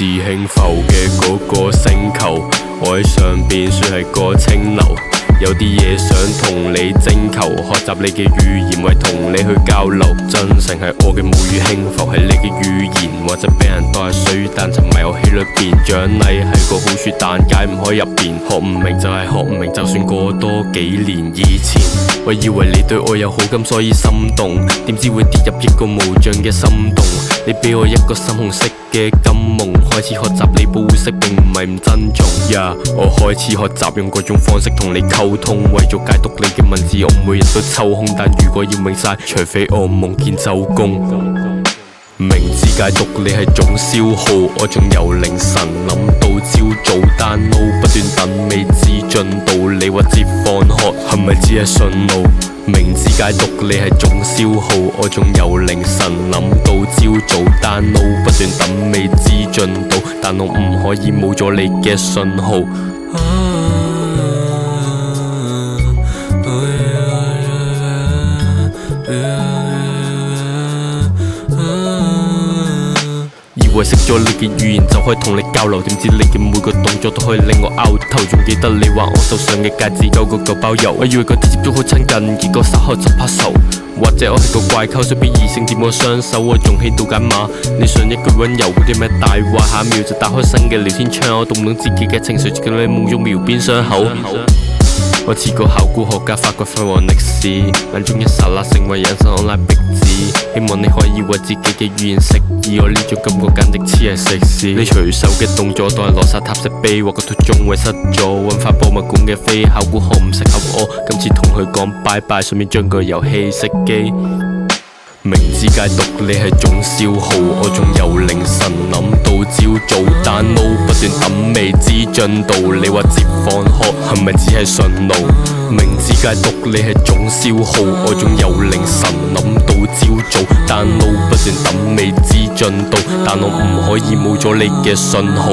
自輕浮嘅嗰個星球，我喺上邊算係個清流。有啲嘢想同你徵求，學習你嘅語言為同你去交流。真誠係我嘅母語，輕浮係你嘅語言，或者俾人當係水彈沉埋遊戲裏邊。獎勵係個好處，但解唔開入邊。學唔明就係學唔明，就算過多幾年以前，我以為你對我有好感，所以心動，點知會跌入一個無盡嘅心動。你俾我一個深紅色嘅金夢，開始學習你保護色，並唔係唔珍重。我開始學習用各種方式同你溝通，為咗解讀你嘅文字，我每日都抽空。但如果要明晒，除非我夢見周公。明知解讀你係種消耗，我仲由凌晨諗到朝早 download， 不斷等未知進度。你話接放學係咪只係順路？明知解讀你係種消耗，我仲由凌晨諗到朝早 download， 不斷等未知進度。但我唔可以冇咗你嘅信號。以為識咗你嘅語言就可以同你交流，點知你嘅每個動作都可以令我拗頭。仲記得你話我手上嘅戒指有個舊包郵，我以為嗰啲接觸好親近，結果稍後就拍手。或者我係個怪溝，想俾異性掂我雙手，我仲喺度揀碼。你上一句溫柔嗰啲咩大話，下一秒就打開新嘅聊天窗。我懂唔懂自己嘅情緒，叫你夢中描邊傷口。我似個考古學家發掘輝煌歷史，眼中一剎那成為人生 online 壁紙。希望你可以為自己嘅語言釋義，我呢種感覺簡直似係食屎。你隨手嘅動作當係羅薩塔石碑，或個途中遺失咗，揾返博物館嘅飛，考古學唔適合我，今次同佢講拜拜，順便將個遊戲熄機。明知解讀你係種消耗，我仲由凌晨諗到朝早 download， 不斷等未知進度。你話接放學係咪只係順路？明知解讀你係種消耗，我仲由凌晨諗到朝早 download， 不斷等未知進度。但我唔可以冇咗你嘅信號。